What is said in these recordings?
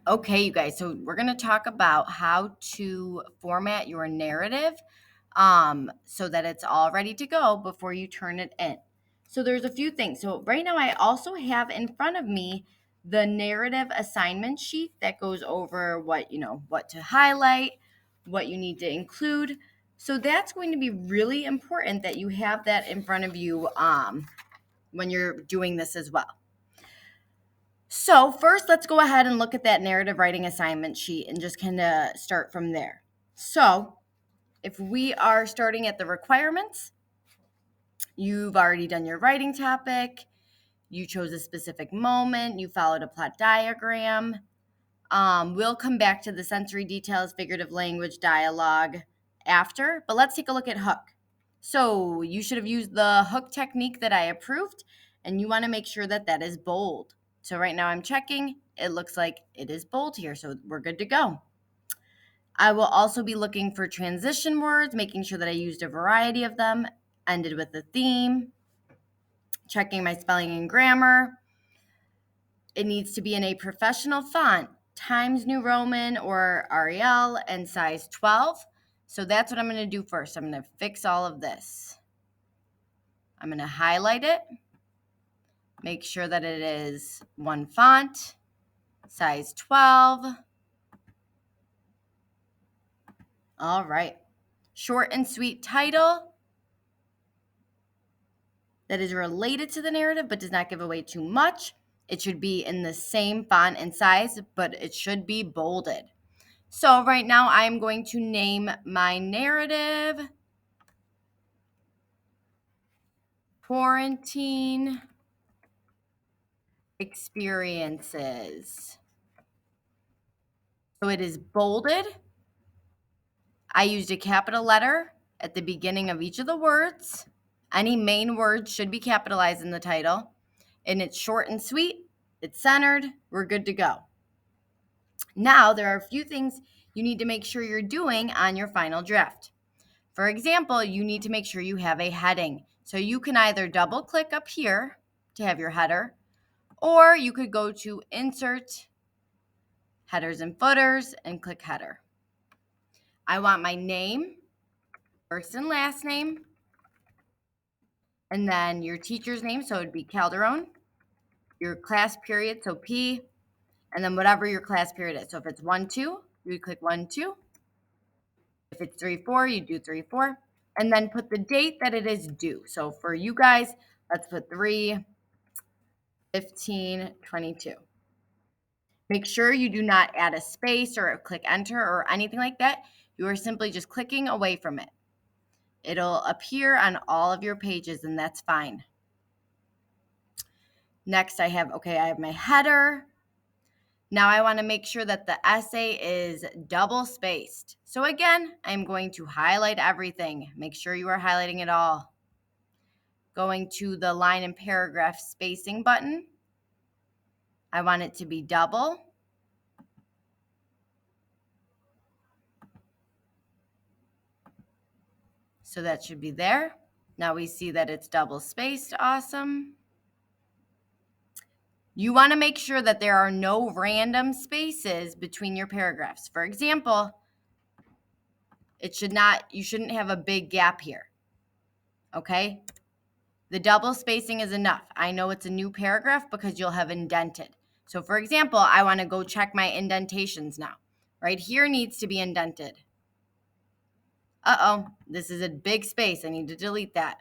Okay, you guys, so we're going to talk about how to format your narrative so that it's all ready to go before you turn it in. So there's a few things. So right now I also have in front of me the narrative assignment sheet that goes over what to highlight, what you need to include. So that's going to be really important that you have that in front of you when you're doing this as well. So first, let's go ahead and look at that narrative writing assignment sheet and just kind of start from there. So if we are starting at the requirements, you've already done your writing topic, you chose a specific moment, you followed a plot diagram. We'll come back to the sensory details, figurative language, dialogue after, but let's take a look at hook. So you should have used the hook technique that I approved, and you want to make sure that that is bold. So right now I'm checking. It looks like it is bold here, so we're good to go. I will also be looking for transition words, making sure that I used a variety of them, ended with a theme, checking my spelling and grammar. It needs to be in a professional font, Times New Roman or Arial, and size 12. So that's what I'm going to do first. I'm going to fix all of this. I'm going to highlight it, make sure that it is one font, size 12. All right. Short and sweet title that is related to the narrative but does not give away too much. It should be in the same font and size, but it should be bolded. So right now I'm going to name my narrative Quarantine Experiences. So it is bolded. I used a capital letter at the beginning of each of the words. Any main words should be capitalized in the title. And it's short and sweet. It's centered. We're good to go. Now, there are a few things you need to make sure you're doing on your final draft. For example, you need to make sure you have a heading. So you can either double click up here to have your header, or you could go to Insert, Headers and Footers, and click Header. I want my name, first and last name, and then your teacher's name, so it would be Calderon, your class period, so P, and then whatever your class period is. So if it's 1-2, you would click 1-2. If it's 3-4, you do 3-4, and then put the date that it is due. So for you guys, let's put 3/15/22. Make sure you do not add a space or click enter or anything like that. You are simply just clicking away from it. It'll appear on all of your pages, and that's fine. Next, I have my header. Now I want to make sure that the essay is double spaced. So again, I'm going to highlight everything. Make sure you are highlighting it all. Going to the line and paragraph spacing button. I want it to be double. So that should be there. Now we see that it's double spaced. Awesome. You want to make sure that there are no random spaces between your paragraphs. For example, you shouldn't have a big gap here. Okay? The double spacing is enough. I know it's a new paragraph because you'll have indented. So for example, I want to go check my indentations now. Right here needs to be indented. Uh-oh, this is a big space. I need to delete that.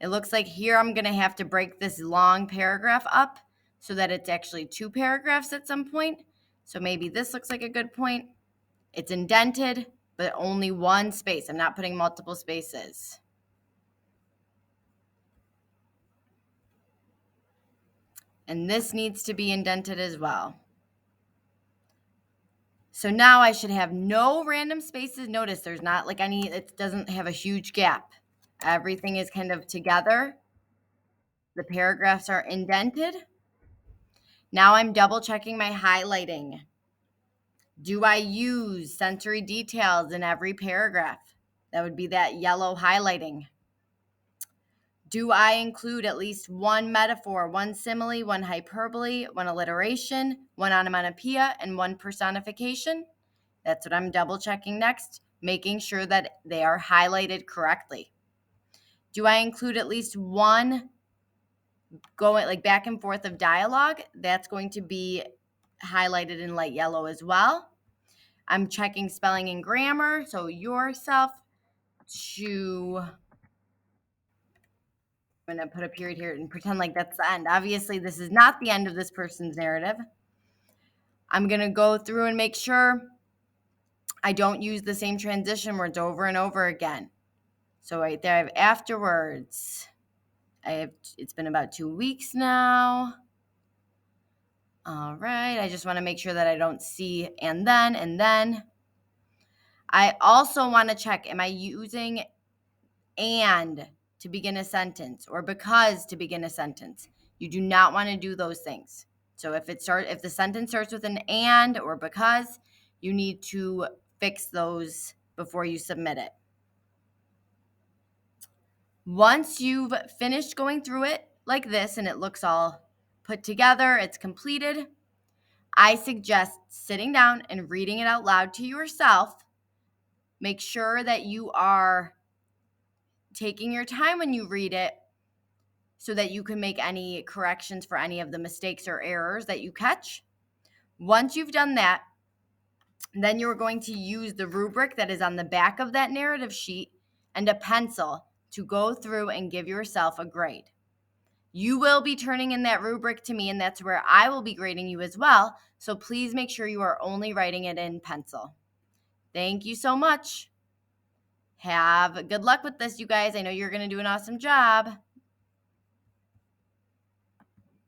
It looks like here I'm going to have to break this long paragraph up so that it's actually 2 paragraphs at some point. So maybe this looks like a good point. It's indented, but only one space. I'm not putting multiple spaces. And this needs to be indented as well. So now I should have no random spaces. Notice there's not like it doesn't have a huge gap. Everything is kind of together. The paragraphs are indented. Now I'm double checking my highlighting. Do I use sensory details in every paragraph? That would be that yellow highlighting. Do I include at least one metaphor, one simile, one hyperbole, one alliteration, one onomatopoeia, and one personification? That's what I'm double checking next, making sure that they are highlighted correctly. Do I include at least one going like back and forth of dialogue? That's going to be highlighted in light yellow as well. I'm checking spelling and grammar. So yourself to, I'm going to put a period here and pretend like that's the end. Obviously, this is not the end of this person's narrative. I'm going to go through and make sure I don't use the same transition words over and over again. So right there, I have afterwards. It's been about 2 weeks now. All right. I just want to make sure that I don't see and then. I also want to check, am I using and to begin a sentence or because to begin a sentence? You do not want to do those things. So if the sentence starts with an and or because, you need to fix those before you submit it. Once you've finished going through it like this and it looks all put together, it's completed, I suggest sitting down and reading it out loud to yourself. Make sure that you are taking your time when you read it so that you can make any corrections for any of the mistakes or errors that you catch. Once you've done that, then you're going to use the rubric that is on the back of that narrative sheet and a pencil to go through and give yourself a grade. You will be turning in that rubric to me, and that's where I will be grading you as well. So please make sure you are only writing it in pencil. Thank you so much. Have good luck with this, you guys. I know you're going to do an awesome job.